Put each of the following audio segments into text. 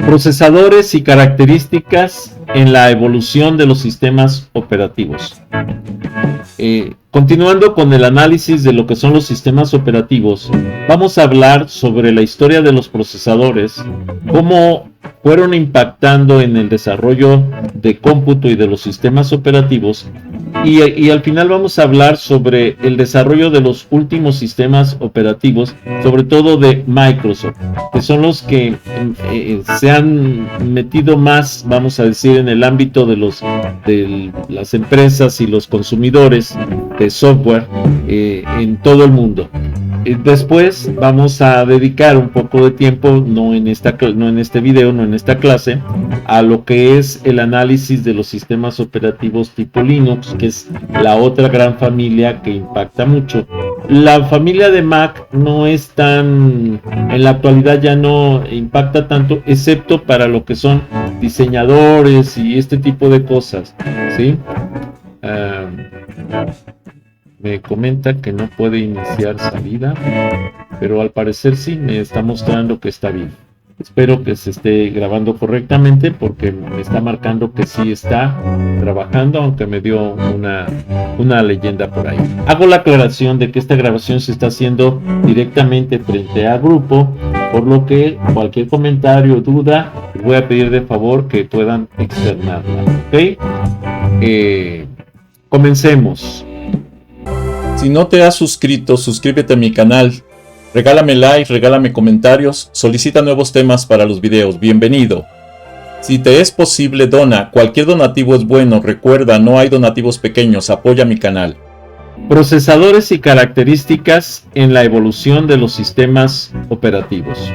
Procesadores y características en la evolución de los sistemas operativos. Continuando con el análisis de lo que son los sistemas operativos, vamos a hablar sobre la historia de los procesadores, cómo fueron impactando en el desarrollo de cómputo y de los sistemas operativos, y al final vamos a hablar sobre el desarrollo de los últimos sistemas operativos, sobre todo de Microsoft, que son los que se han metido más, vamos a decir, en el ámbito de las empresas y los consumidores de software en todo el mundo. Después vamos a dedicar un poco de tiempo, no en este video, no en esta clase, a lo que es el análisis de los sistemas operativos tipo Linux, que es la otra gran familia que impacta mucho. La familia de Mac no es tan, en la actualidad ya no impacta tanto, excepto para lo que son diseñadores y este tipo de cosas, ¿sí? Me comenta que no puede iniciar salida, pero al parecer sí me está mostrando que está bien. Espero que se esté grabando correctamente, porque me está marcando que sí está trabajando, aunque me dio una leyenda por ahí. Hago la aclaración de que esta grabación se está haciendo directamente frente a grupo, por lo que cualquier comentario o duda les voy a pedir de favor que puedan externarla, ¿ok? Comencemos. Si no te has suscrito, suscríbete a mi canal, regálame like, regálame comentarios, solicita nuevos temas para los videos, bienvenido. Si te es posible, dona, cualquier donativo es bueno, recuerda, no hay donativos pequeños, apoya mi canal. Procesadores y características en la evolución de los sistemas operativos.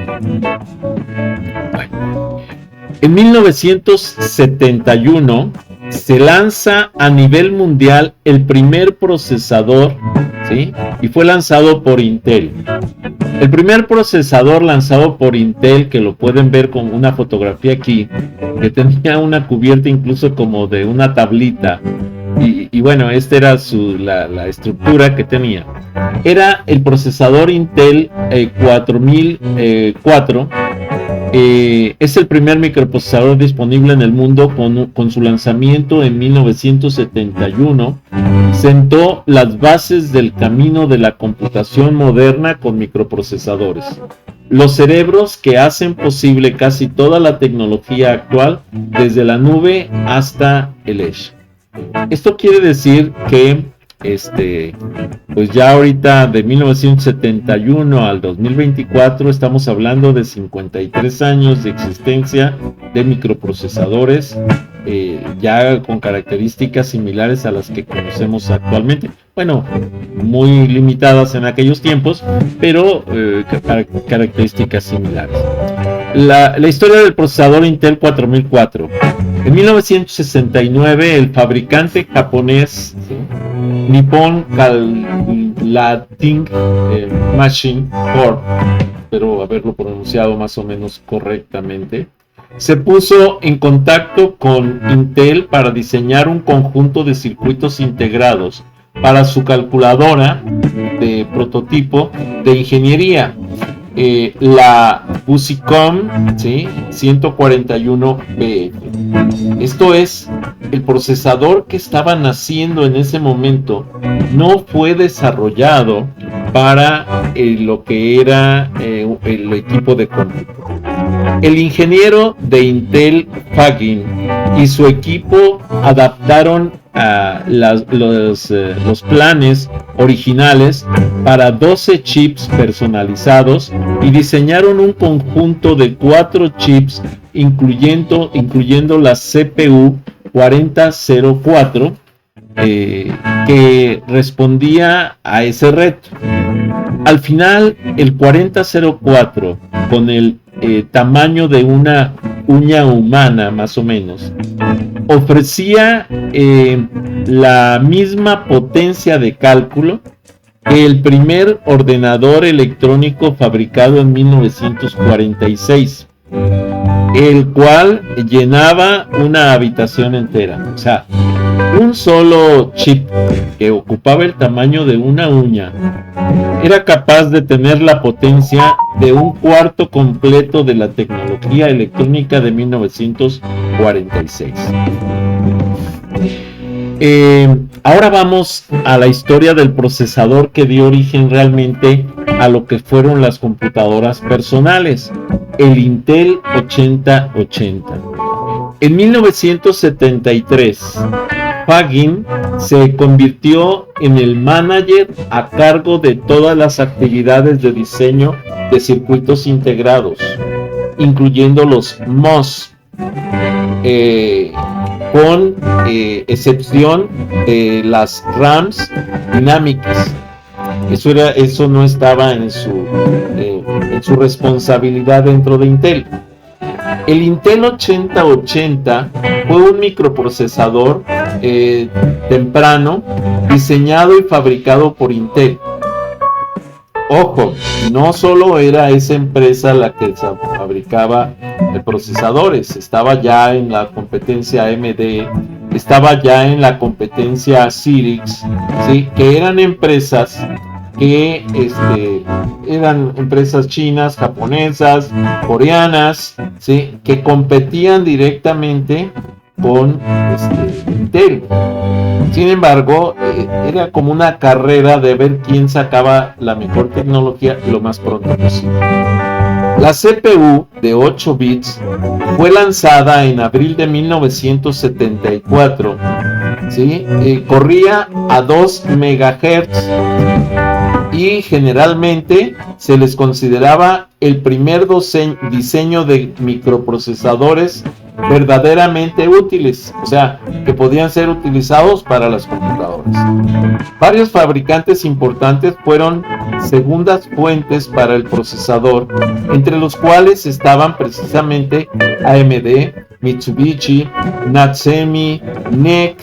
En 1971 se lanza a nivel mundial el primer procesador, ¿sí? Y fue lanzado por Intel. El primer procesador lanzado por Intel, que lo pueden ver con una fotografía aquí, que tenía una cubierta incluso como de una tablita, y bueno, esta era la estructura que tenía. Era el procesador Intel 4004. Es el primer microprocesador disponible en el mundo. Con su lanzamiento en 1971 sentó las bases del camino de la computación moderna con microprocesadores, los cerebros que hacen posible casi toda la tecnología actual, desde la nube hasta el edge. Esto quiere decir que pues ya ahorita, de 1971 al 2024, estamos hablando de 53 años de existencia de microprocesadores, ya con características similares a las que conocemos actualmente. Bueno, muy limitadas en aquellos tiempos, pero características similares. La historia del procesador Intel 4004. En 1969, el fabricante japonés, ¿sí?, Nippon Calating Machine Corp, espero haberlo pronunciado más o menos correctamente, se puso en contacto con Intel para diseñar un conjunto de circuitos integrados para su calculadora de prototipo de ingeniería, la Busicom, ¿sí?, 141BF. Esto es, el procesador que estaban haciendo en ese momento no fue desarrollado para lo que era el equipo de cómputo. El ingeniero de Intel, Fagin, y su equipo adaptaron los planes originales para 12 chips personalizados y diseñaron un conjunto de 4 chips, incluyendo la CPU 4004, que respondía a ese reto. Al final, el 4004, con el tamaño de una uña humana más o menos, ofrecía la misma potencia de cálculo que el primer ordenador electrónico fabricado en 1946, el cual llenaba una habitación entera. O sea, Un solo chip que ocupaba el tamaño de una uña era capaz de tener la potencia de un cuarto completo de la tecnología electrónica de 1946. Ahora vamos a la historia del procesador que dio origen realmente a lo que fueron las computadoras personales, el Intel 8080. En 1973, Fagin se convirtió en el manager a cargo de todas las actividades de diseño de circuitos integrados, incluyendo los MOS, con excepción de las RAMs dinámicas. Eso no estaba en su responsabilidad dentro de Intel. El Intel 8080 fue un microprocesador temprano diseñado y fabricado por Intel. Ojo, no solo era esa empresa la que fabricaba procesadores, estaba ya en la competencia AMD, estaba ya en la competencia Cyrix, ¿sí? Que eran empresas que eran empresas chinas, japonesas, coreanas, ¿sí? Que competían directamente con Intel. Sin embargo, era como una carrera de ver quién sacaba la mejor tecnología lo más pronto posible. La CPU de 8 bits fue lanzada en abril de 1974, ¿sí? Corría a 2 MHz y generalmente se les consideraba el primer diseño de microprocesadores verdaderamente útiles, o sea, que podían ser utilizados para las computadoras. Varios fabricantes importantes fueron segundas fuentes para el procesador, entre los cuales estaban precisamente AMD, Mitsubishi, Natsemi, NEC,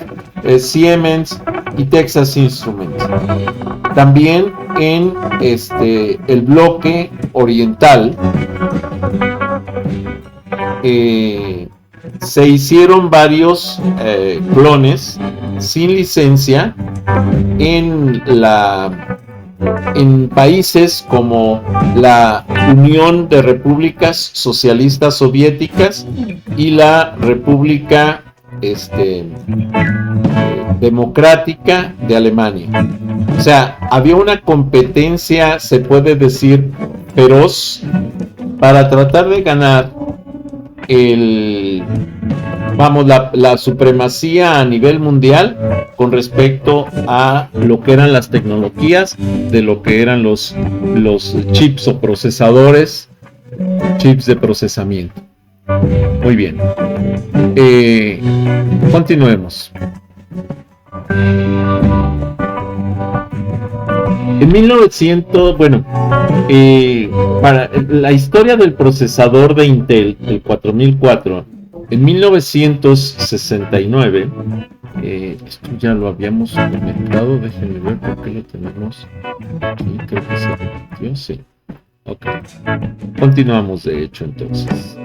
Siemens y Texas Instruments. También en el bloque oriental se hicieron varios clones sin licencia en países como la Unión de Repúblicas Socialistas Soviéticas y la República Democrática de Alemania. O sea, había una competencia, se puede decir, feroz para tratar de ganar la supremacía a nivel mundial con respecto a lo que eran las tecnologías de lo que eran los chips o procesadores, chips de procesamiento. Muy bien, continuemos. En 1900, para la historia del procesador de Intel, el 4004, en 1969, esto ya lo habíamos comentado, déjenme ver por qué lo tenemos aquí, creo que se repitió, sí. Ok, continuamos de hecho entonces.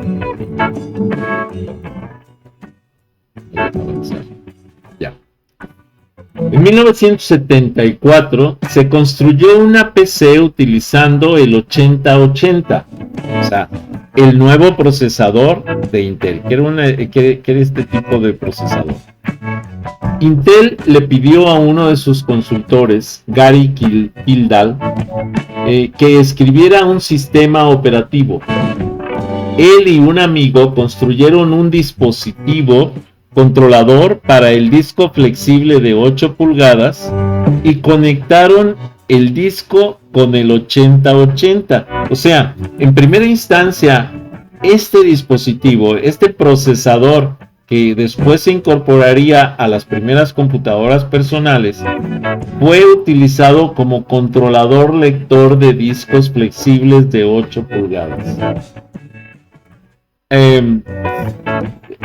Voy a avanzar. Ya. En 1974 se construyó una PC utilizando el 8080, o sea, el nuevo procesador de Intel, que era este tipo de procesador. Intel le pidió a uno de sus consultores, Gary Kildall, que escribiera un sistema operativo. Él y un amigo construyeron un dispositivo controlador para el disco flexible de 8 pulgadas y conectaron el disco con el 8080. O sea, en primera instancia, este dispositivo, este procesador que después se incorporaría a las primeras computadoras personales, fue utilizado como controlador lector de discos flexibles de 8 pulgadas.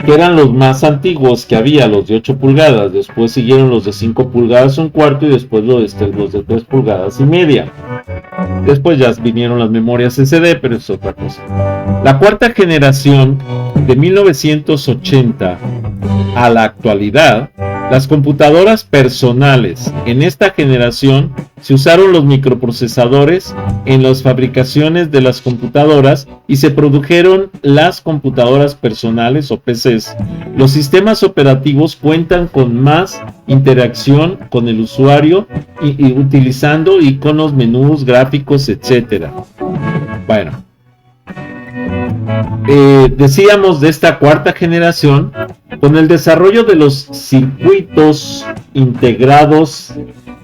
Que eran los más antiguos que había, los de 8 pulgadas, después siguieron los de 5 pulgadas un cuarto y después los de 3 pulgadas y media. Después ya vinieron las memorias SD, pero es otra cosa. La cuarta generación, de 1980 a la actualidad, Las computadoras personales. En esta generación se usaron los microprocesadores en las fabricaciones de las computadoras y se produjeron las computadoras personales o PCs. Los sistemas operativos cuentan con más interacción con el usuario y utilizando iconos, menús, gráficos, etc. Bueno, decíamos de esta cuarta generación, con el desarrollo de los circuitos integrados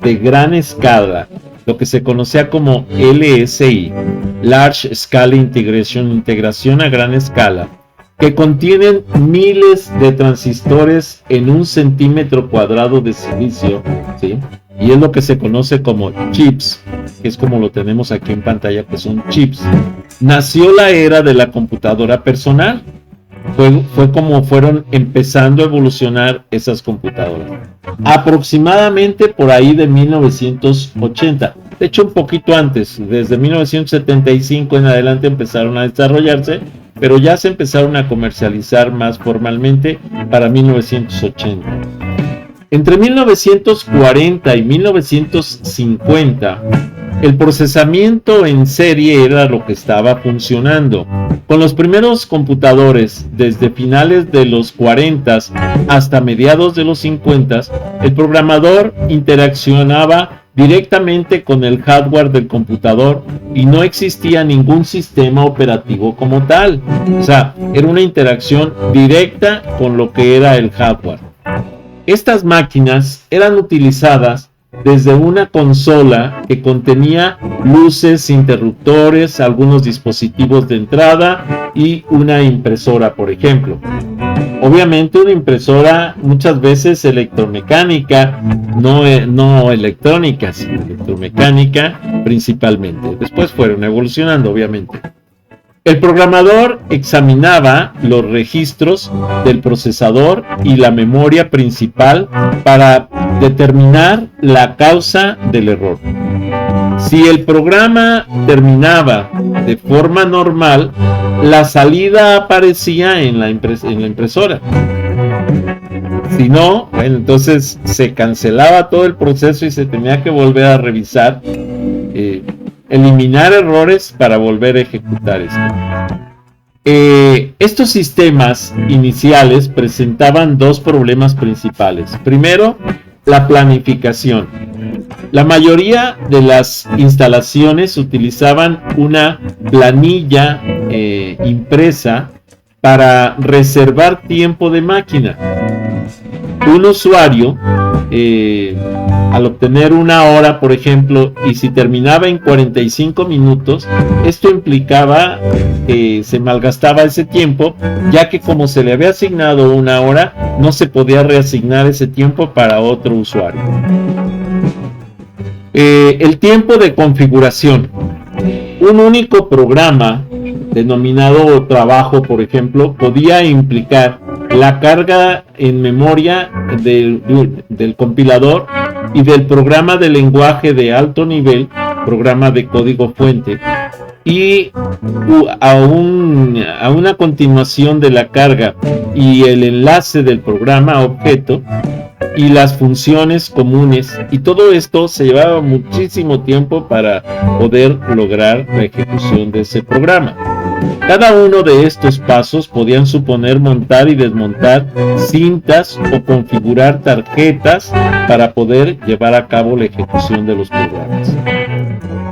de gran escala, lo que se conocía como LSI, Large Scale Integration, integración a gran escala, que contienen miles de transistores en 1 centímetro cuadrado de silicio, ¿sí? Y es lo que se conoce como chips, que es como lo tenemos aquí en pantalla, que son chips. Nació la era de la computadora personal. Fue como fueron empezando a evolucionar esas computadoras. Aproximadamente por ahí de 1980. De hecho, un poquito antes, desde 1975 en adelante empezaron a desarrollarse, pero ya se empezaron a comercializar más formalmente para 1980. Entre 1940 y 1950, el procesamiento en serie era lo que estaba funcionando. Con los primeros computadores, desde finales de los 40 hasta mediados de los 50, el programador interaccionaba directamente con el hardware del computador y no existía ningún sistema operativo como tal. O sea, era una interacción directa con lo que era el hardware. Estas máquinas eran utilizadas desde una consola que contenía luces, interruptores, algunos dispositivos de entrada y una impresora, por ejemplo. Obviamente una impresora muchas veces electromecánica, no electrónica, sino electromecánica principalmente. Después fueron evolucionando, obviamente. El programador examinaba los registros del procesador y la memoria principal para determinar la causa del error. Si el programa terminaba de forma normal, la salida aparecía en la impresora. Si no, bueno, entonces se cancelaba todo el proceso y se tenía que volver a revisar, eliminar errores para volver a ejecutar esto. Estos sistemas iniciales presentaban dos problemas principales. Primero, la planificación. La mayoría de las instalaciones utilizaban una planilla impresa para reservar tiempo de máquina. Un usuario, al obtener una hora, por ejemplo, y si terminaba en 45 minutos, esto implicaba que se malgastaba ese tiempo, ya que como se le había asignado una hora, no se podía reasignar ese tiempo para otro usuario. El tiempo de configuración. Un único programa denominado trabajo, por ejemplo, podía implicar la carga en memoria del compilador y del programa de lenguaje de alto nivel, programa de código fuente, y a una continuación de la carga y el enlace del programa objeto y las funciones comunes, y todo esto se llevaba muchísimo tiempo para poder lograr la ejecución de ese programa. Cada uno de estos pasos podían suponer montar y desmontar cintas o configurar tarjetas para poder llevar a cabo la ejecución de los programas.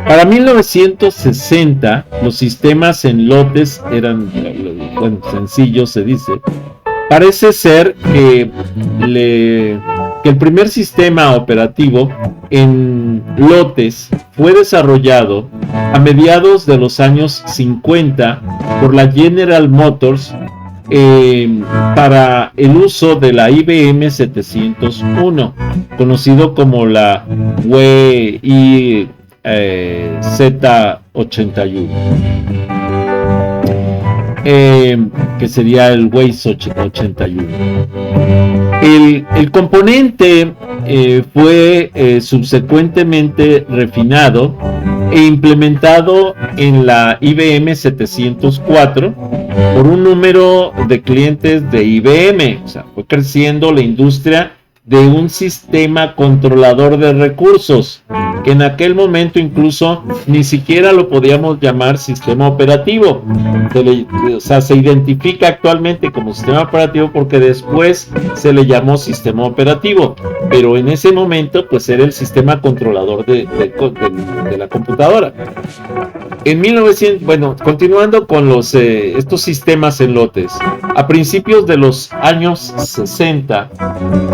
Para 1960, los sistemas en lotes eran, bueno, sencillos, se dice. Parece ser que el primer sistema operativo en lotes fue desarrollado a mediados de los años 50 por la General Motors para el uso de la IBM 701, conocido como la WI Z81. Que sería el Waze 81. El componente fue subsecuentemente refinado e implementado en la IBM 704 por un número de clientes de IBM. O sea, fue creciendo la industria de un sistema controlador de recursos, que en aquel momento incluso ni siquiera lo podíamos llamar sistema operativo. Se identifica actualmente como sistema operativo porque después se le llamó sistema operativo, pero en ese momento pues era el sistema controlador de la computadora. En 1900, continuando con estos sistemas en lotes, a principios de los años 60,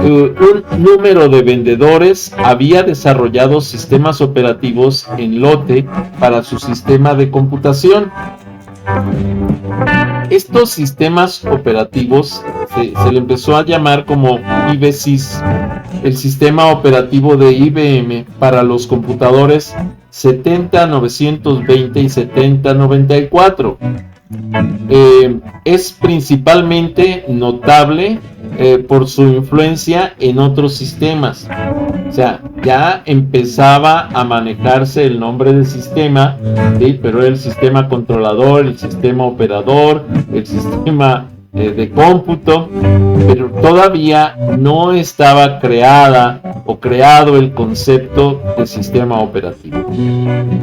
un número de vendedores había desarrollado sistemas operativos en lote para su sistema de computación. Estos sistemas operativos se le empezó a llamar como IBSys, el sistema operativo de IBM para los computadores 70-920 y 70-94. Es principalmente notable por su influencia en otros sistemas. O sea, ya empezaba a manejarse el nombre del sistema, ¿sí? Pero era el sistema controlador, el sistema operador, el sistema de cómputo, pero todavía no estaba creado el concepto de sistema operativo.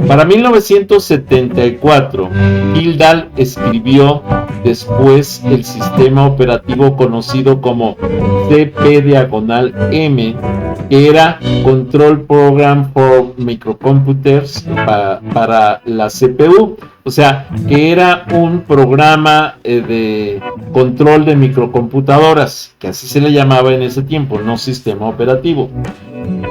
Para 1974, Kildall escribió después el sistema operativo conocido como CP/M, que era Control Program for Microcomputers para la CPU. O sea, que era un programa de control de microcomputadoras, que así se le llamaba en ese tiempo, no sistema operativo.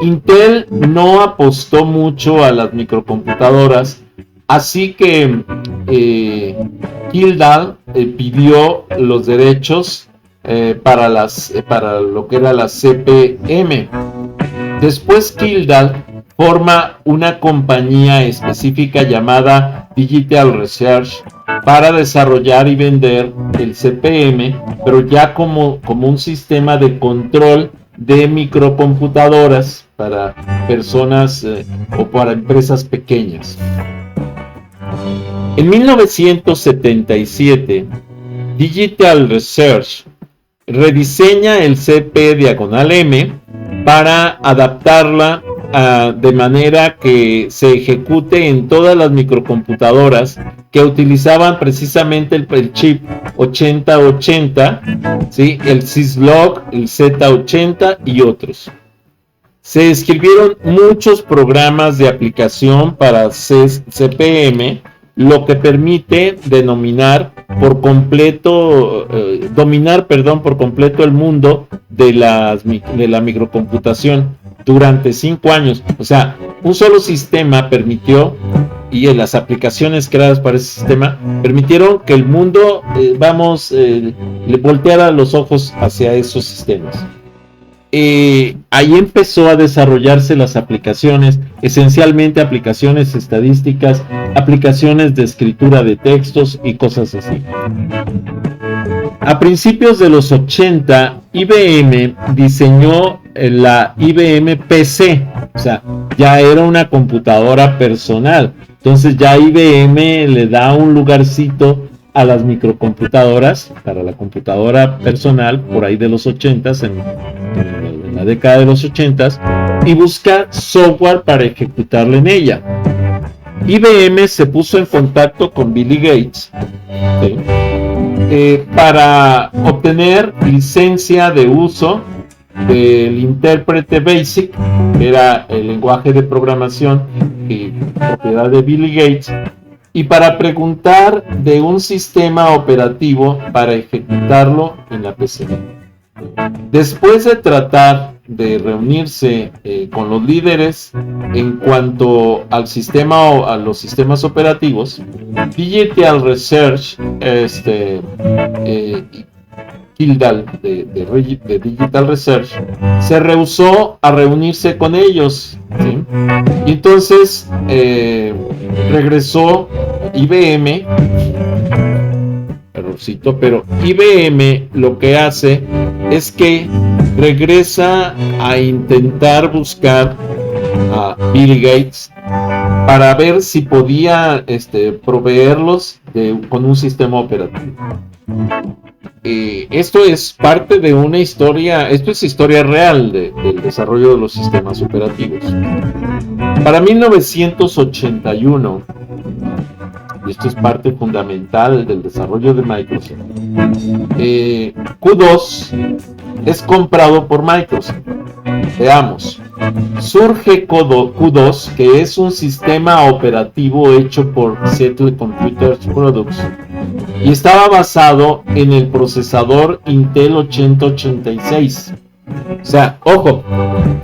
Intel no apostó mucho a las microcomputadoras, así que Kildall pidió los derechos para lo que era la CP/M. Después Kildall forma una compañía específica llamada Digital Research para desarrollar y vender el CP/M, pero ya como un sistema de control de microcomputadoras para personas o para empresas pequeñas. En 1977, Digital Research rediseña el CP/M para adaptarla de manera que se ejecute en todas las microcomputadoras que utilizaban precisamente el chip 8080, ¿sí? El Syslog, el Z80 y otros. Se escribieron muchos programas de aplicación para CP/M, lo que permite dominar por completo el mundo de la microcomputación durante 5 años. O sea, un solo sistema permitió, y en las aplicaciones creadas para ese sistema, permitieron que el mundo, le volteara los ojos hacia esos sistemas. Ahí empezó a desarrollarse las aplicaciones, esencialmente aplicaciones estadísticas, aplicaciones de escritura de textos y cosas así. A principios de los 80, IBM diseñó la IBM PC, o sea, ya era una computadora personal. Entonces ya IBM le da un lugarcito a las microcomputadoras para la computadora personal por ahí de los 80s, en la década de los 80s, y busca software para ejecutarla en ella. IBM se puso en contacto con Billy Gates, ¿sí? Para obtener licencia de uso del intérprete BASIC, que era el lenguaje de programación y propiedad de Billy Gates, y para preguntar de un sistema operativo para ejecutarlo en la PC. Después de tratar de reunirse con los líderes en cuanto al sistema o a los sistemas operativos, Digital Research, Kildall de Digital Research, se rehusó a reunirse con ellos, ¿sí? Y entonces regresó IBM, pero IBM lo que hace es que regresa a intentar buscar a Bill Gates para ver si podía proveerlos con un sistema operativo. esto es parte de una historia, esto es historia real del desarrollo de los sistemas operativos. Para 1981, y esto es parte fundamental del desarrollo de Microsoft, Q2 es comprado por Microsoft. Veamos, surge Q2, que es un sistema operativo hecho por Seattle Computer Products y estaba basado en el procesador Intel 8086. O sea, ojo,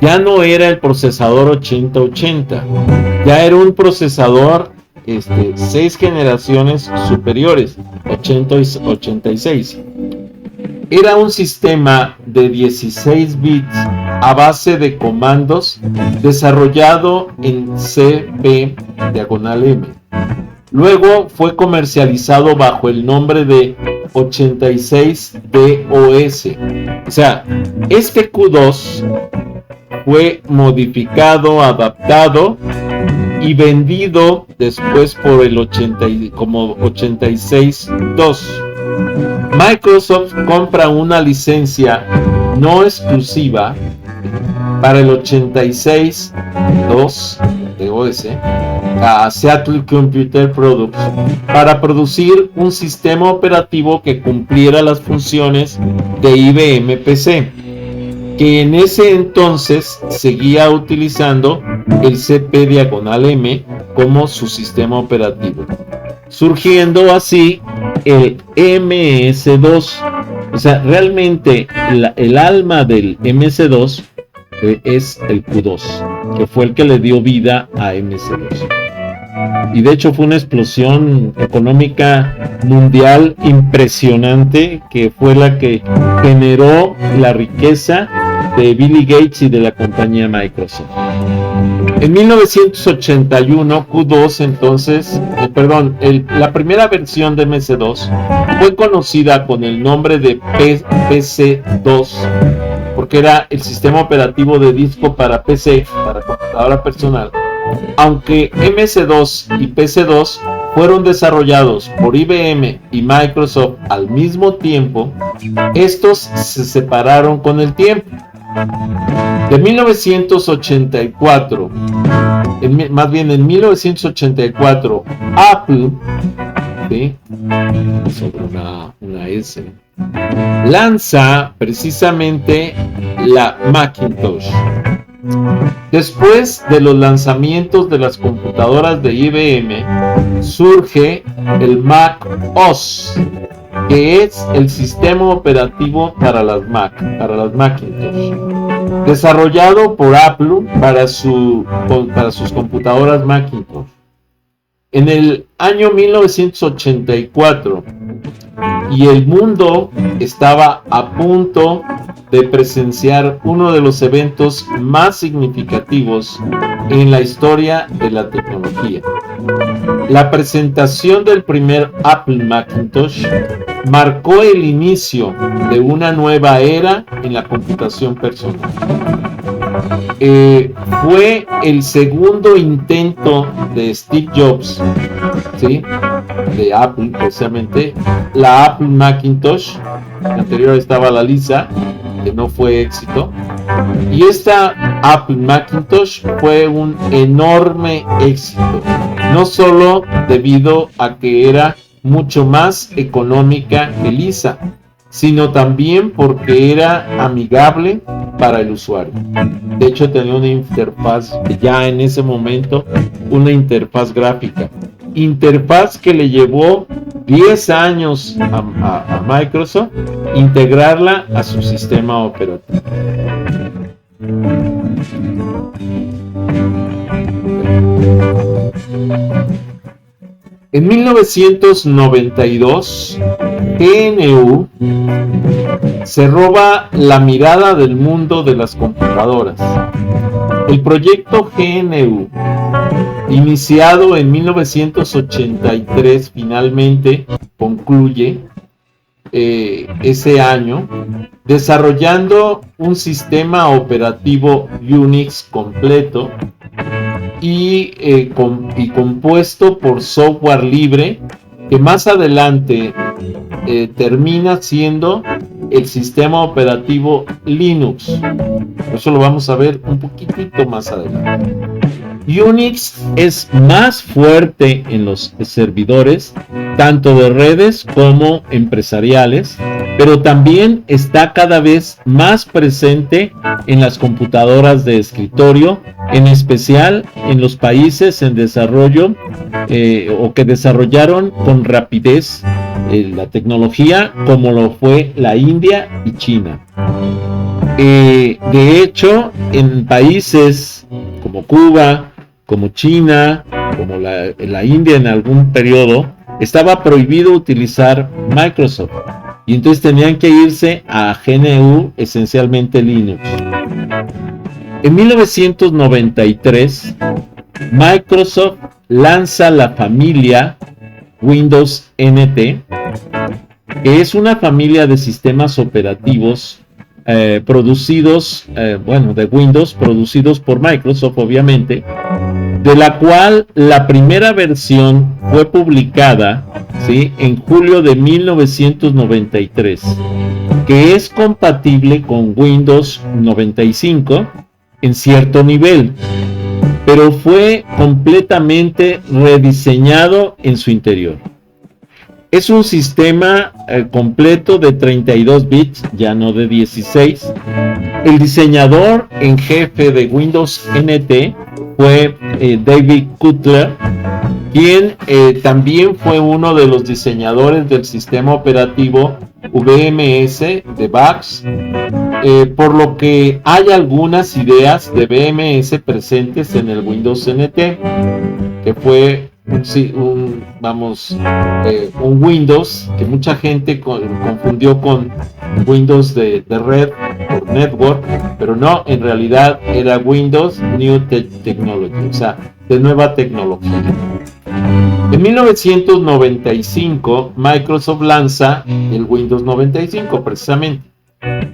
ya no era el procesador 8080, ya era un procesador 6 generaciones superiores, 80 y 86. Era un sistema de 16 bits a base de comandos desarrollado en CP/M. Luego fue comercializado bajo el nombre de 86DOS. O sea, este Q2 fue modificado, adaptado y vendido después por el como 86.2. Microsoft compra una licencia no exclusiva para el 86.2 de OS a Seattle Computer Products para producir un sistema operativo que cumpliera las funciones de IBM PC, que en ese entonces seguía utilizando el CP/M como su sistema operativo, surgiendo así el MS2. O sea, realmente el alma del MS2 es el Q2, que fue el que le dio vida a MS2. Y de hecho fue una explosión económica mundial impresionante, que fue la que generó la riqueza de Billy Gates y de la compañía Microsoft. En 1981, Q2 entonces, la primera versión de MS2 fue conocida con el nombre de PC2, porque era el sistema operativo de disco para PC, para computadora personal. Aunque MS2 y PC2 fueron desarrollados por IBM y Microsoft al mismo tiempo, estos se separaron con el tiempo. De 1984, en 1984, Apple, ¿sí?, sobre una S, lanza precisamente la Macintosh. Después de los lanzamientos de las computadoras de IBM, surge el Mac OS, que es el sistema operativo para las Macintosh, desarrollado por Apple para sus computadoras Macintosh. En el año 1984, y el mundo estaba a punto de presenciar uno de los eventos más significativos en la historia de la tecnología. La presentación del primer Apple Macintosh marcó el inicio de una nueva era en la computación personal. Fue el segundo intento de Steve Jobs, ¿sí?, de Apple, precisamente la Apple Macintosh. La anterior estaba la Lisa, que no fue éxito, y esta Apple Macintosh fue un enorme éxito, no solo debido a que era mucho más económica que Lisa, sino también porque era amigable para el usuario. De hecho, tenía una interfaz, ya en ese momento, una interfaz gráfica. Interfaz que le llevó 10 años a Microsoft integrarla a su sistema operativo. En 1992, GNU se roba la mirada del mundo de las computadoras. El proyecto GNU, iniciado en 1983, finalmente concluye ese año, desarrollando un sistema operativo Unix completo y compuesto por software libre que más adelante termina siendo el sistema operativo Linux. Eso lo vamos a ver un poquitito más adelante. Unix es más fuerte en los servidores, tanto de redes como empresariales, pero también está cada vez más presente en las computadoras de escritorio, en especial en los países en desarrollo o que desarrollaron con rapidez la tecnología, como lo fue la India y China. De hecho, en países como Cuba, como China, como la India en algún periodo, estaba prohibido utilizar Microsoft. Y entonces tenían que irse a GNU, esencialmente Linux. En 1993, Microsoft lanza la familia Windows NT, que es una familia de sistemas operativos producidos, de Windows, producidos por Microsoft, obviamente, de la cual la primera versión fue publicada, ¿sí?, en julio de 1993, que es compatible con Windows 95 en cierto nivel, pero fue completamente rediseñado en su interior. Es un sistema completo de 32 bits, ya no de 16. El diseñador en jefe de Windows NT fue David Cutler, quien también fue uno de los diseñadores del sistema operativo VMS de VAX, por lo que hay algunas ideas de VMS presentes en el Windows NT, que fue un Windows que mucha gente confundió con Windows de red por network, pero no, en realidad era Windows New Technology, o sea, de nueva tecnología. En 1995 Microsoft lanza el Windows 95 precisamente.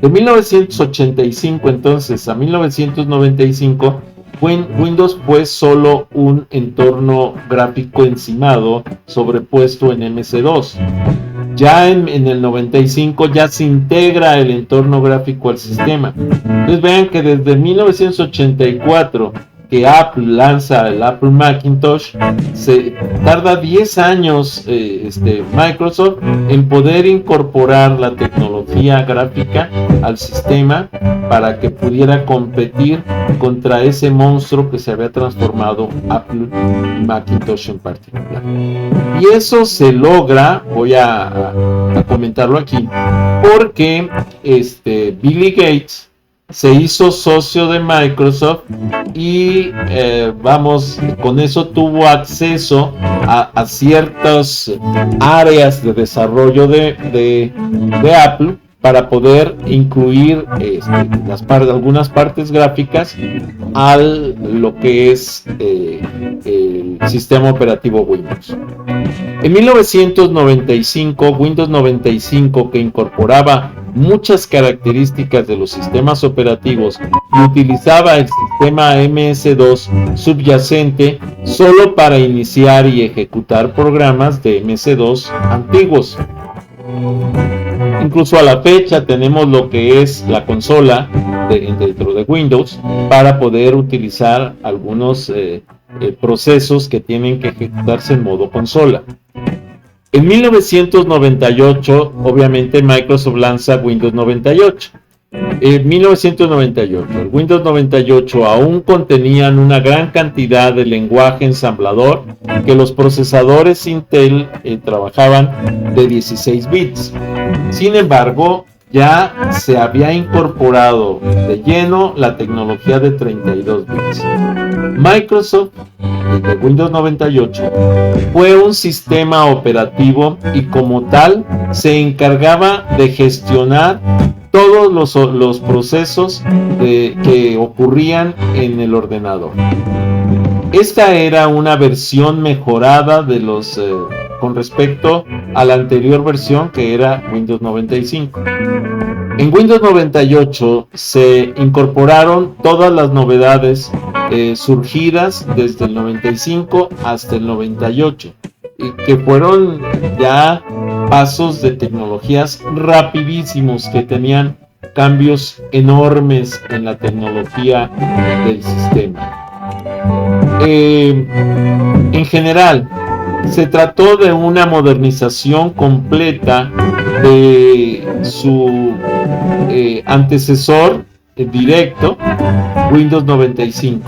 De 1985 entonces a 1995 Windows fue solo un entorno gráfico encimado sobrepuesto en MS2. Ya en el 95 ya se integra el entorno gráfico al sistema. Entonces vean que desde 1984 que Apple lanza el Apple Macintosh, se tarda 10 años Microsoft en poder incorporar la tecnología gráfica al sistema para que pudiera competir contra ese monstruo que se había transformado Apple Macintosh en particular. Y eso se logra, voy a comentarlo aquí, porque Billy Gates se hizo socio de Microsoft y con eso tuvo acceso a ciertas áreas de desarrollo de Apple para poder incluir algunas partes gráficas a lo que es el sistema operativo Windows. En 1995, Windows 95, que incorporaba muchas características de los sistemas operativos y utilizaba el sistema MS2 subyacente solo para iniciar y ejecutar programas de MS2 antiguos. Incluso a la fecha tenemos lo que es la consola dentro de Windows para poder utilizar algunos procesos que tienen que ejecutarse en modo consola. En 1998, obviamente, Microsoft lanza Windows 98. En 1998, el Windows 98 aún contenían una gran cantidad de lenguaje ensamblador que los procesadores Intel trabajaban de 16 bits. Sin embargo, ya se había incorporado de lleno la tecnología de 32 bits. Microsoft, de Windows 98, fue un sistema operativo y como tal se encargaba de gestionar todos los procesos que ocurrían en el ordenador. Esta era una versión mejorada de con respecto a la anterior versión, que era Windows 95. En Windows 98 se incorporaron todas las novedades surgidas desde el 95 hasta el 98. que fueron ya pasos de tecnologías rapidísimos que tenían cambios enormes en la tecnología del sistema. En general, se trató de una modernización completa de su antecesor directo, Windows 95.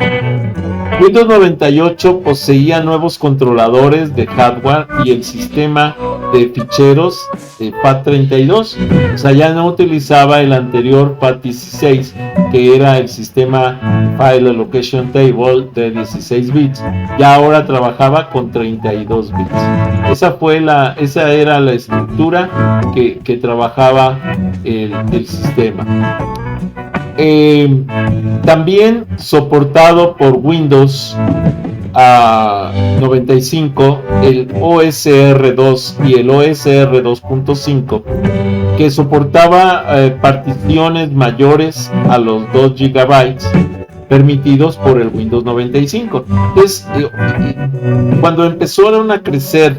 Windows 98 poseía nuevos controladores de hardware y el sistema de ficheros FAT32. O sea, ya no utilizaba el anterior FAT16, que era el sistema File Allocation Table de 16 bits. Ya ahora trabajaba con 32 bits. Esa era la estructura que trabajaba el sistema. También soportado por Windows 95, el OSR 2 y el OSR 2.5, que soportaba particiones mayores a los 2 GB permitidos por el Windows 95. Entonces, cuando empezaron a crecer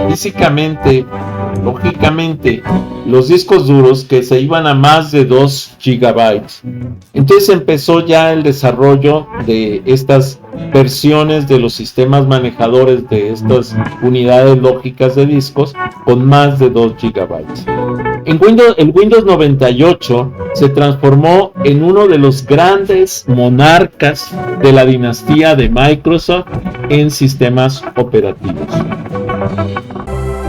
físicamente, lógicamente, los discos duros, que se iban a más de 2 GB, entonces empezó ya el desarrollo de estas versiones de los sistemas manejadores de estas unidades lógicas de discos con más de 2 GB. El Windows 98 se transformó en uno de los grandes monarcas de la dinastía de Microsoft en sistemas operativos.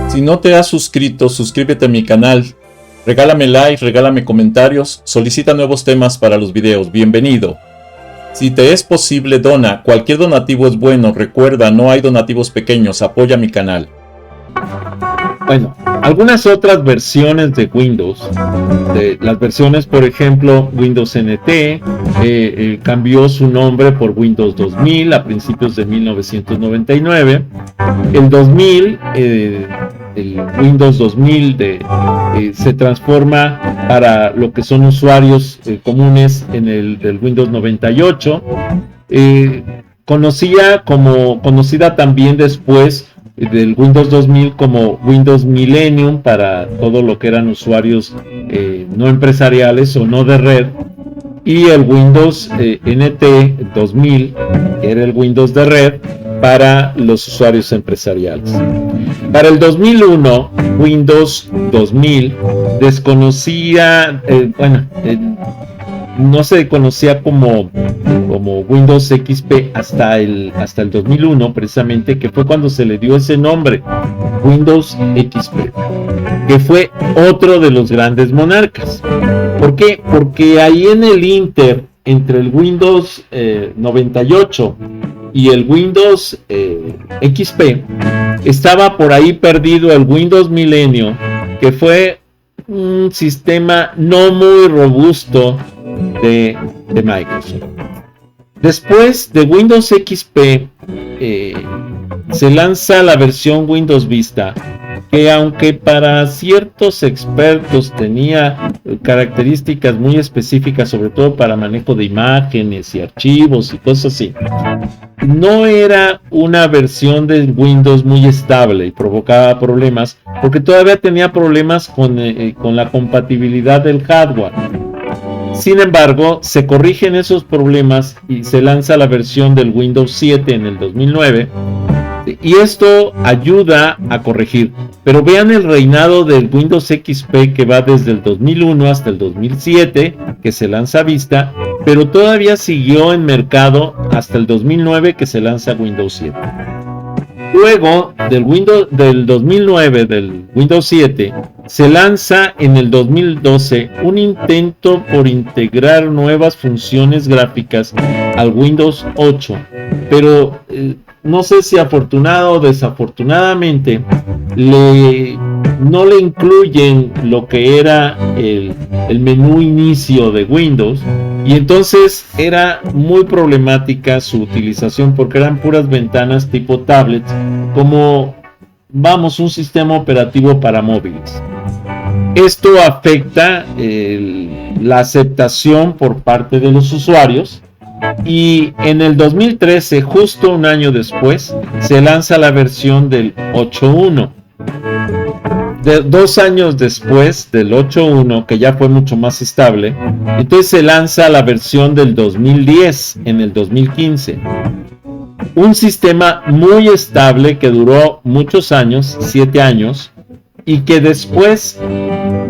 Si no te has suscrito, suscríbete a mi canal, regálame like, regálame comentarios, solicita nuevos temas para los videos, bienvenido. Si te es posible, dona, cualquier donativo es bueno, recuerda, no hay donativos pequeños, apoya mi canal. Bueno, algunas otras versiones de Windows, las versiones, por ejemplo, Windows NT, cambió su nombre por Windows 2000 a principios de 1999. El 2000, el Windows 2000 se transforma para lo que son usuarios comunes en el del Windows 98, conocida también después del Windows 2000 como Windows Millennium para todo lo que eran usuarios no empresariales o no de red, y el Windows NT 2000, que era el Windows de red para los usuarios empresariales. Para el 2001, Windows 2000 no se conocía como Windows XP hasta el 2001, precisamente, que fue cuando se le dio ese nombre, Windows XP, que fue otro de los grandes monarcas. ¿Por qué? Porque ahí en el entre el Windows 98 y el Windows XP, estaba por ahí perdido el Windows Millennium, que fue un sistema no muy robusto de Microsoft. Después de Windows XP se lanza la versión Windows Vista, que aunque para ciertos expertos tenía características muy específicas, sobre todo para manejo de imágenes y archivos y cosas así, no era una versión de Windows muy estable y provocaba problemas, porque todavía tenía problemas con la compatibilidad del hardware. Sin embargo, se corrigen esos problemas y se lanza la versión del Windows 7 en el 2009, y esto ayuda a corregir. Pero vean el reinado del Windows XP, que va desde el 2001 hasta el 2007, que se lanza Vista, pero todavía siguió en mercado hasta el 2009, que se lanza Windows 7. Luego del 2009, del Windows 7, se lanza en el 2012 un intento por integrar nuevas funciones gráficas al Windows 8, pero no sé si afortunado o desafortunadamente no le incluyen lo que era el menú inicio de Windows, y entonces era muy problemática su utilización porque eran puras ventanas tipo tablets, como un sistema operativo para móviles. Esto afecta la aceptación por parte de los usuarios, Y en el 2013, justo un año después, se lanza la versión del 8.1. 2 años después del 8.1, que ya fue mucho más estable, entonces se lanza la versión del 2010 en el 2015. Un sistema muy estable que duró muchos años, 7 años, y que después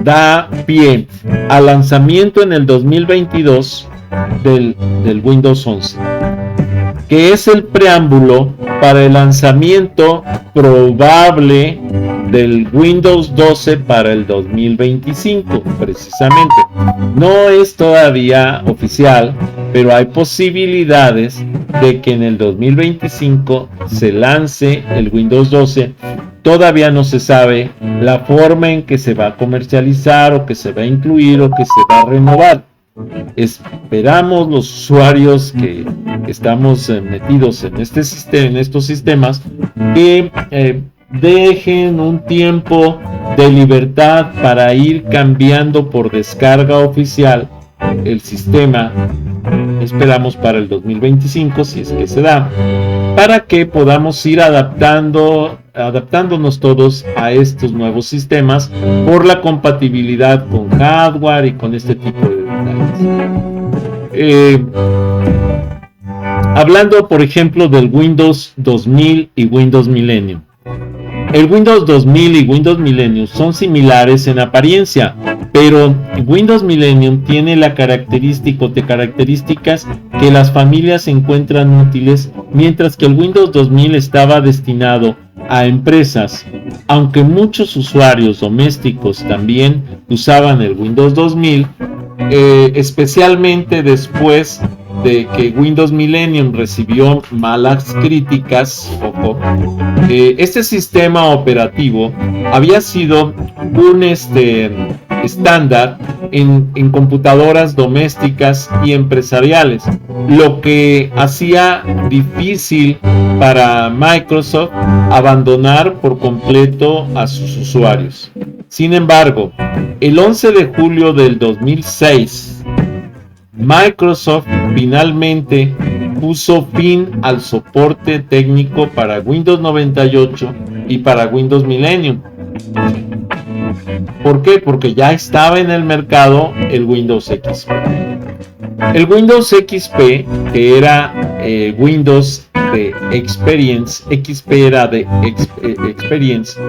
da pie al lanzamiento en el 2022 del Windows 11, que es el preámbulo para el lanzamiento probable del Windows 12 para el 2025, precisamente. No es todavía oficial, pero hay posibilidades de que en el 2025 se lance el Windows 12. Todavía no se sabe la forma en que se va a comercializar, o que se va a incluir, o que se va a renovar. Esperamos los usuarios que estamos metidos en estos sistemas que dejen un tiempo de libertad para ir cambiando por descarga oficial el sistema. Esperamos para el 2025, si es que se da, para que podamos ir adaptándonos todos a estos nuevos sistemas por la compatibilidad con hardware y con este tipo de detalles. Hablando, por ejemplo, del Windows 2000 y Windows Millennium. El Windows 2000 y Windows Millennium son similares en apariencia, pero Windows Millennium tiene características que las familias encuentran útiles, mientras que el Windows 2000 estaba destinado a empresas. Aunque muchos usuarios domésticos también usaban el Windows 2000, especialmente después de que Windows Millennium recibió malas críticas. Este sistema operativo había sido un estándar en computadoras domésticas y empresariales, lo que hacía difícil para Microsoft abandonar por completo a sus usuarios. Sin embargo, el 11 de julio del 2006, Microsoft finalmente puso fin al soporte técnico para Windows 98 y para Windows Millennium. ¿Por qué? Porque ya estaba en el mercado el Windows XP. El Windows XP, que era Windows de Experience, XP era de Experience,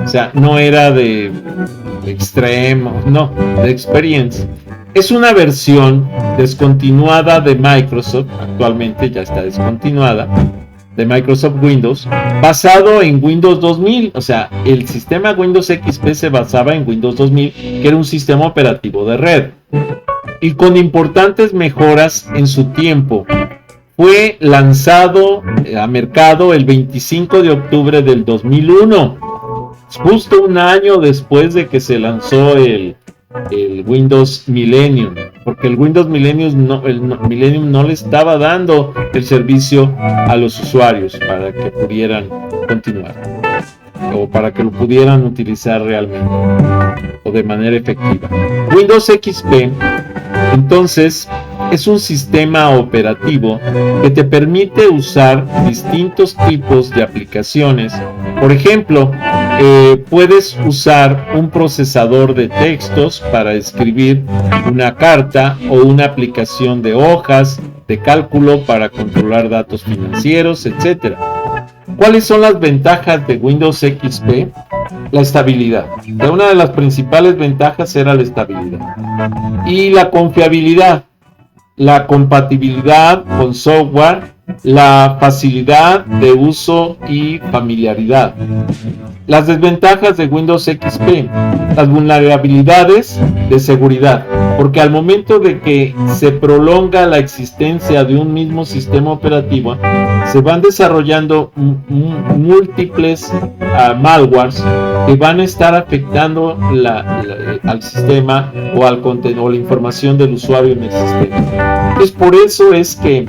o sea, no era de Extreme, no, de Experience. Es una versión descontinuada de Microsoft, actualmente ya está descontinuada, de Microsoft Windows, basado en Windows 2000. O sea, el sistema Windows XP se basaba en Windows 2000, que era un sistema operativo de red, y con importantes mejoras en su tiempo. Fue lanzado a mercado el 25 de octubre del 2001, justo un año después de que se lanzó el Windows Millennium, porque el Windows Millennium no le estaba dando el servicio a los usuarios para que pudieran continuar, o para que lo pudieran utilizar realmente o de manera efectiva. Windows XP entonces es un sistema operativo que te permite usar distintos tipos de aplicaciones. Por ejemplo, puedes usar un procesador de textos para escribir una carta, o una aplicación de hojas de cálculo para controlar datos financieros, etc. ¿Cuáles son las ventajas de Windows XP? La estabilidad. Una de las principales ventajas era la estabilidad y la confiabilidad, la compatibilidad con software, la facilidad de uso y familiaridad. Las desventajas de Windows XP: las vulnerabilidades de seguridad, porque al momento de que se prolonga la existencia de un mismo sistema operativo, se van desarrollando múltiples malwares que van a estar afectando al sistema o al contenido o la información del usuario en el sistema. Entonces, por eso es que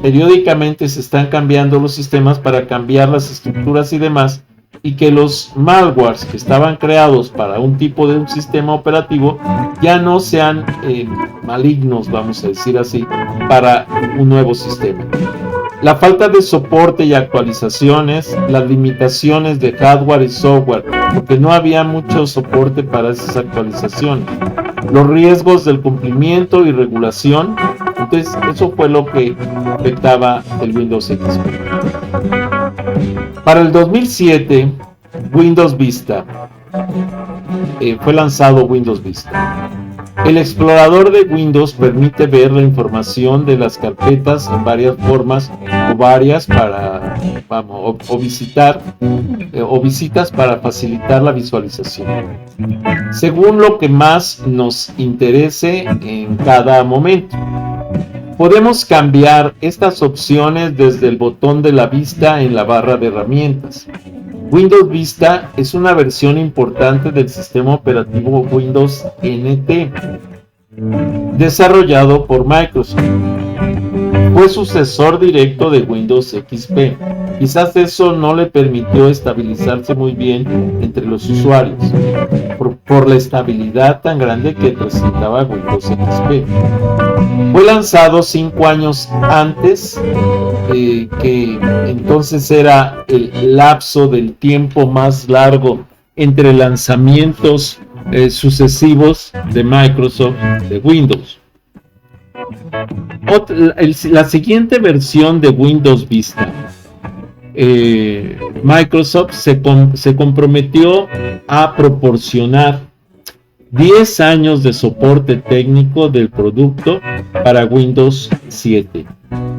periódicamente se están cambiando los sistemas para cambiar las estructuras y demás, y que los malwares que estaban creados para un tipo de un sistema operativo ya no sean malignos, vamos a decir así, para un nuevo sistema. La falta de soporte y actualizaciones, las limitaciones de hardware y software, porque no había mucho soporte para esas actualizaciones, los riesgos del cumplimiento y regulación. Entonces eso fue lo que afectaba el Windows XP. Para el 2007, Windows Vista, fue lanzado Windows Vista. El explorador de Windows permite ver la información de las carpetas en varias formas o varias para visitas para facilitar la visualización, según lo que más nos interese en cada momento. Podemos cambiar estas opciones desde el botón de la vista en la barra de herramientas. Windows Vista es una versión importante del sistema operativo Windows NT, desarrollado por Microsoft. Fue sucesor directo de Windows XP. Quizás eso no le permitió estabilizarse muy bien entre los usuarios, por la estabilidad tan grande que presentaba Windows XP. Fue lanzado 5 años antes, que entonces era el lapso del tiempo más largo entre lanzamientos sucesivos de Microsoft de Windows. La siguiente versión de Windows Vista, Microsoft se comprometió a proporcionar 10 años de soporte técnico del producto para Windows 7,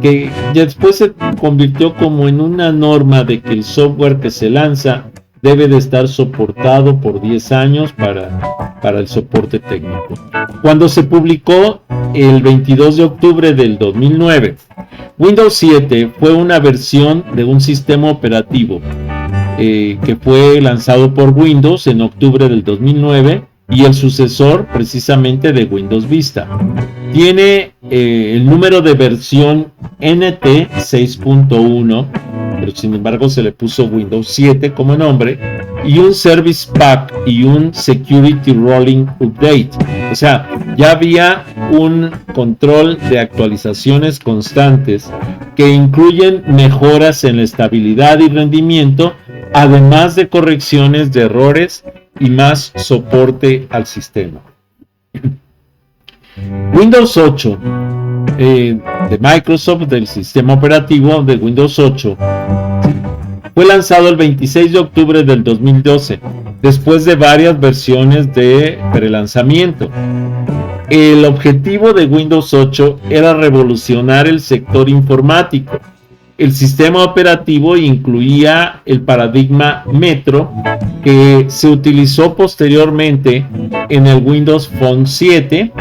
que después se convirtió como en una norma de que el software que se lanza debe de estar soportado por 10 años para el soporte técnico. Cuando se publicó el 22 de octubre del 2009, Windows 7 fue una versión de un sistema operativo que fue lanzado por Windows en octubre del 2009 y el sucesor precisamente de Windows Vista. Tiene el número de versión NT 6.1, pero sin embargo se le puso Windows 7 como nombre, y un Service Pack y un Security Rolling Update. O sea, ya había un control de actualizaciones constantes que incluyen mejoras en la estabilidad y rendimiento, además de correcciones de errores y más soporte al sistema. Windows 8 de Microsoft, del sistema operativo de Windows 8, fue lanzado el 26 de octubre del 2012, después de varias versiones de prelanzamiento. El objetivo de Windows 8 era revolucionar el sector informático. El sistema operativo incluía el paradigma Metro, que se utilizó posteriormente en el Windows Phone 7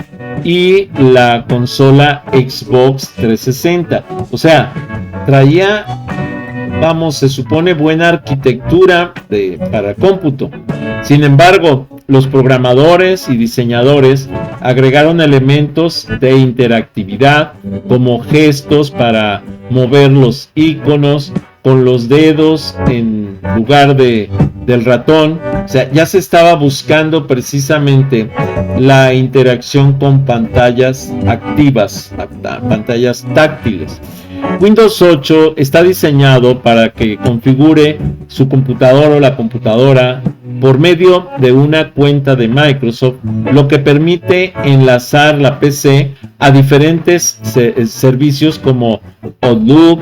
y la consola Xbox 360. O sea, traía, se supone, buena arquitectura para cómputo. Sin embargo, los programadores y diseñadores agregaron elementos de interactividad como gestos para mover los iconos con los dedos en lugar del ratón. O sea, ya se estaba buscando precisamente la interacción con pantallas activas, pantallas táctiles. Windows 8 está diseñado para que configure su computador o la computadora por medio de una cuenta de Microsoft, lo que permite enlazar la PC a diferentes servicios como Outlook,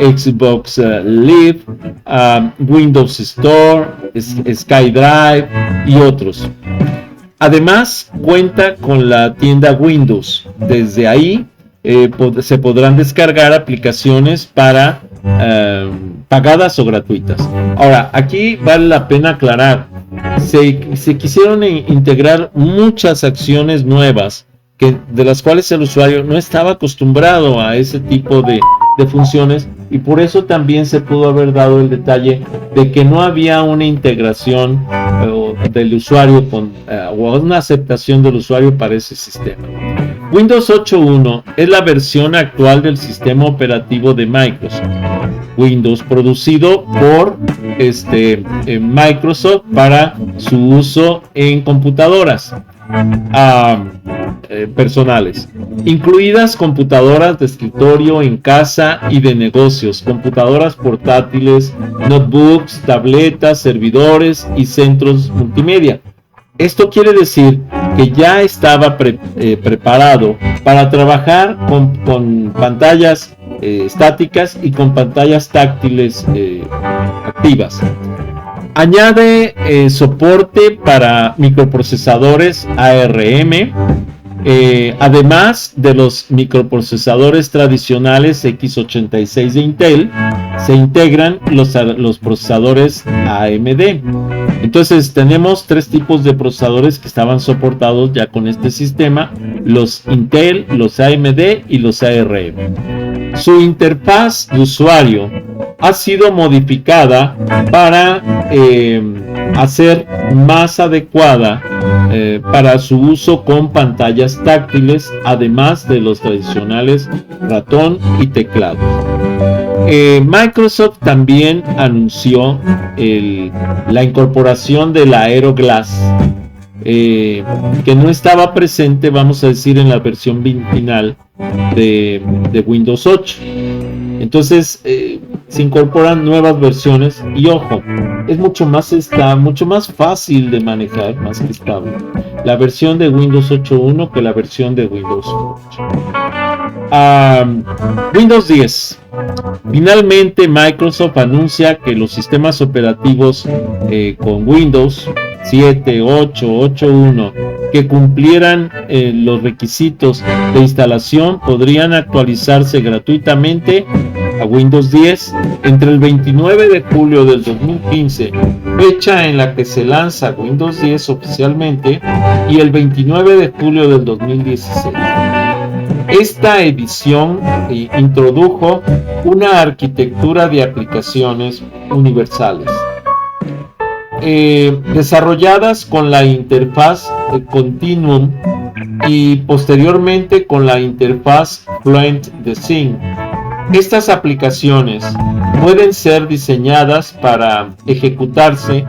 Xbox Live, Windows Store, SkyDrive y otros. Además, cuenta con la tienda Windows. Desde ahí se podrán descargar aplicaciones para pagadas o gratuitas. Ahora, aquí vale la pena aclarar, se quisieron integrar muchas acciones nuevas de las cuales el usuario no estaba acostumbrado a ese tipo de funciones, y por eso también se pudo haber dado el detalle de que no había una integración del usuario o una aceptación del usuario para ese sistema. Windows 8.1 es la versión actual del sistema operativo de Microsoft. Windows, producido por Microsoft para su uso en computadoras personales, incluidas computadoras de escritorio en casa y de negocios, computadoras portátiles, notebooks, tabletas, servidores y centros multimedia. Esto quiere decir que ya estaba preparado para trabajar con pantallas estáticas y con pantallas táctiles activas. Añade soporte para microprocesadores ARM, además de los microprocesadores tradicionales x86 de Intel. Se integran los procesadores AMD. Entonces tenemos tres tipos de procesadores que estaban soportados ya con este sistema: los Intel, los AMD y los ARM. Su interfaz de usuario ha sido modificada para hacer más adecuada para su uso con pantallas táctiles, además de los tradicionales ratón y teclado. Microsoft también anunció la incorporación de la Aero Glass, que no estaba presente, vamos a decir, en la versión final de Windows 8. Entonces se incorporan nuevas versiones y, ojo, es mucho más fácil de manejar, más que estable, la versión de Windows 8.1 que la versión de Windows 8. Windows 10. Finalmente Microsoft anuncia que los sistemas operativos con Windows 7, 8, 8.1 que cumplieran los requisitos de instalación podrían actualizarse gratuitamente a Windows 10 entre el 29 de julio del 2015, fecha en la que se lanza Windows 10 oficialmente, y el 29 de julio del 2016. Esta edición introdujo una arquitectura de aplicaciones universales, desarrolladas con la interfaz Continuum y posteriormente con la interfaz Fluent Design. Estas aplicaciones pueden ser diseñadas para ejecutarse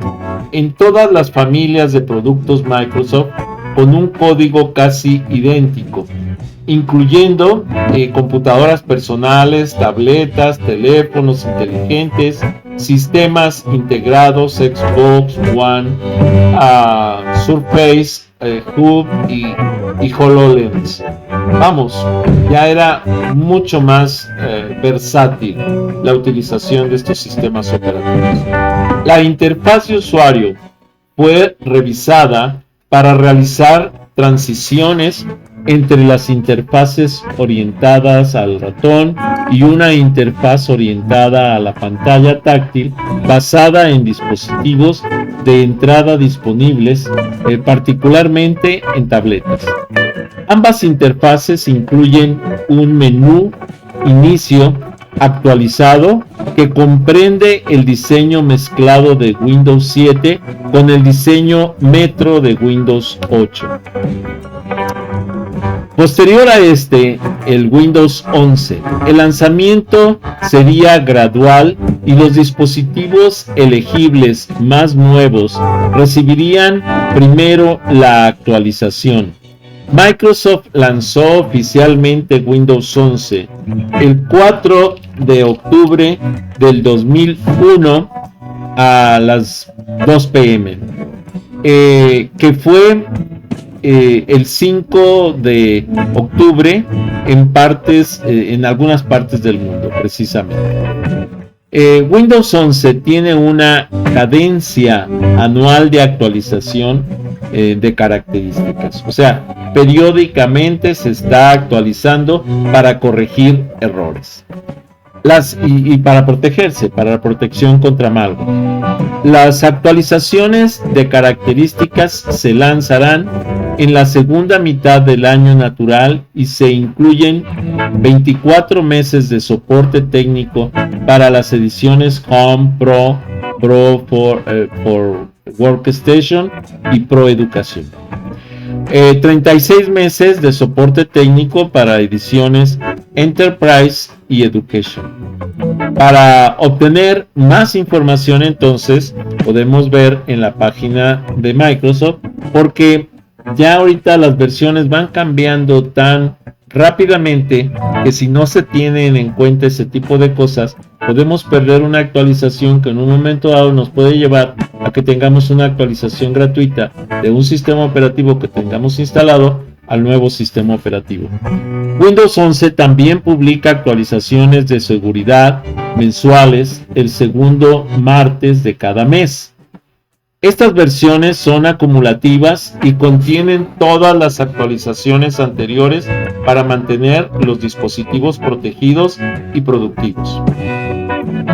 en todas las familias de productos Microsoft con un código casi idéntico, incluyendo computadoras personales, tabletas, teléfonos inteligentes, sistemas integrados, Xbox One, Surface, Hub y HoloLens. Vamos, ya era mucho más versátil la utilización de estos sistemas operativos. La interfaz de usuario fue revisada para realizar transiciones entre las interfaces orientadas al ratón y una interfaz orientada a la pantalla táctil basada en dispositivos de entrada disponibles, particularmente en tabletas. Ambas interfaces incluyen un menú inicio actualizado que comprende el diseño mezclado de Windows 7 con el diseño Metro de Windows 8. Posterior a el Windows 11, el lanzamiento sería gradual y los dispositivos elegibles más nuevos recibirían primero la actualización. Microsoft lanzó oficialmente Windows 11 el 4 de octubre del 2001 a las 2 p.m., que fue el 5 de octubre en algunas partes del mundo, precisamente. Windows 11 tiene una cadencia anual de actualización de características, o sea, periódicamente se está actualizando para corregir errores y para protegerse, para la protección contra malware. Las actualizaciones de características se lanzarán en la segunda mitad del año natural y se incluyen 24 meses de soporte técnico para las ediciones Home, Pro for Workstation y Pro Educación. 36 meses de soporte técnico para ediciones Enterprise y Education. Para obtener más información, entonces, podemos ver en la página de Microsoft, porque ya ahorita las versiones van cambiando tan rápidamente que si no se tienen en cuenta ese tipo de cosas, podemos perder una actualización que en un momento dado nos puede llevar a que tengamos una actualización gratuita de un sistema operativo que tengamos instalado al nuevo sistema operativo. Windows 11 también publica actualizaciones de seguridad mensuales el segundo martes de cada mes. Estas versiones son acumulativas y contienen todas las actualizaciones anteriores para mantener los dispositivos protegidos y productivos.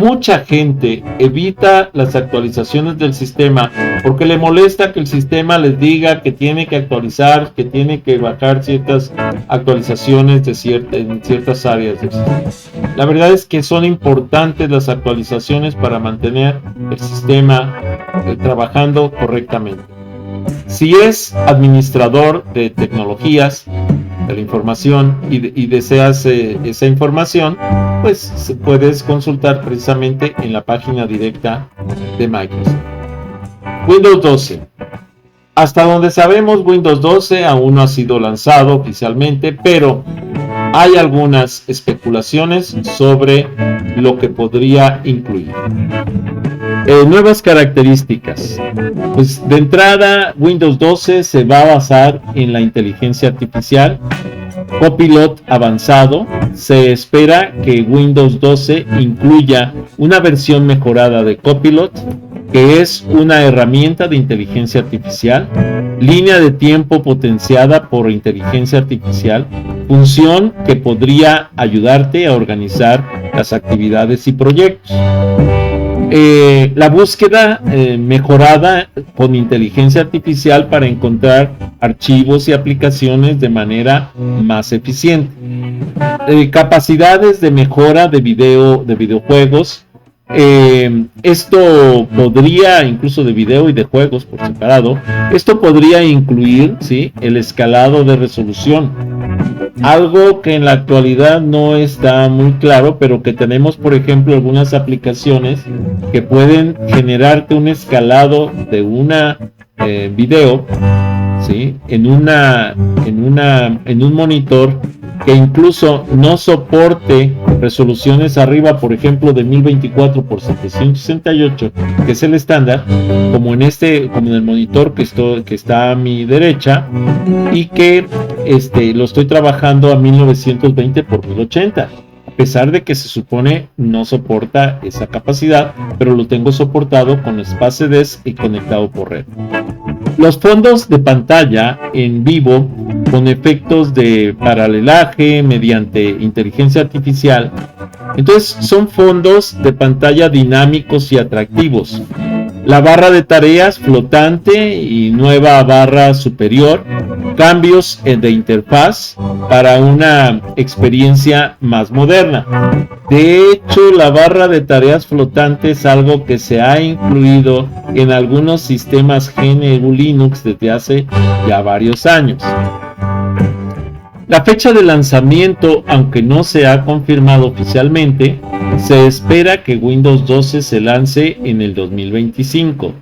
Mucha gente evita las actualizaciones del sistema porque le molesta que el sistema les diga que tiene que actualizar, que tiene que bajar ciertas actualizaciones en ciertas áreas del sistema. La verdad es que son importantes las actualizaciones para mantener el sistema trabajando correctamente. Si es administrador de tecnologías de la información y deseas esa información, pues puedes consultar precisamente en la página directa de Microsoft. Windows 12. Hasta donde sabemos, Windows 12 aún no ha sido lanzado oficialmente, pero hay algunas especulaciones sobre lo que podría incluir. Nuevas características. Pues de entrada, Windows 12 se va a basar en la inteligencia artificial. Copilot avanzado. Se espera que Windows 12 incluya una versión mejorada de Copilot, que es una herramienta de inteligencia artificial, línea de tiempo potenciada por inteligencia artificial, función que podría ayudarte a organizar las actividades y proyectos. La búsqueda mejorada con inteligencia artificial para encontrar archivos y aplicaciones de manera más eficiente. Capacidades de mejora de videojuegos. Esto podría, incluso de video y de juegos por separado, esto podría incluir, ¿sí?, el escalado de resolución, algo que en la actualidad no está muy claro, pero que tenemos, por ejemplo, algunas aplicaciones que pueden generarte un escalado de una video, ¿sí?, en un monitor que incluso no soporte resoluciones arriba, por ejemplo, de 1024 por 768, que es el estándar, como en el monitor que está a mi derecha, y que lo estoy trabajando a 1920 por 1080. A pesar de que se supone no soporta esa capacidad, pero lo tengo soportado con SpaceDes y conectado por red. Los fondos de pantalla en vivo con efectos de paralelaje mediante inteligencia artificial. Entonces son fondos de pantalla dinámicos y atractivos. La barra de tareas flotante y nueva barra superior. Cambios de interfaz para una experiencia más moderna. De hecho, la barra de tareas flotante es algo que se ha incluido en algunos sistemas GNU Linux desde hace ya varios años. La fecha de lanzamiento, aunque no se ha confirmado oficialmente, se espera que Windows 12 se lance en el 2025.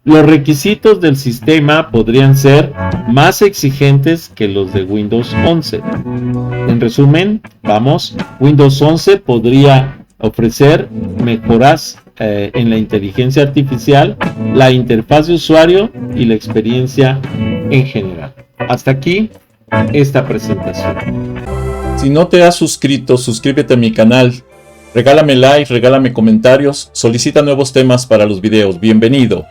Los requisitos del sistema podrían ser más exigentes que los de Windows 11. En resumen, Windows 11 podría ofrecer mejoras en la inteligencia artificial, la interfaz de usuario y la experiencia en general. Hasta aquí esta presentación. Si no te has suscrito, suscríbete a mi canal. Regálame like, regálame comentarios, solicita nuevos temas para los videos. Bienvenido.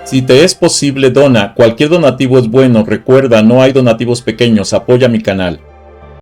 Si te es posible, dona. Cualquier donativo es bueno. Recuerda, no hay donativos pequeños. Apoya mi canal.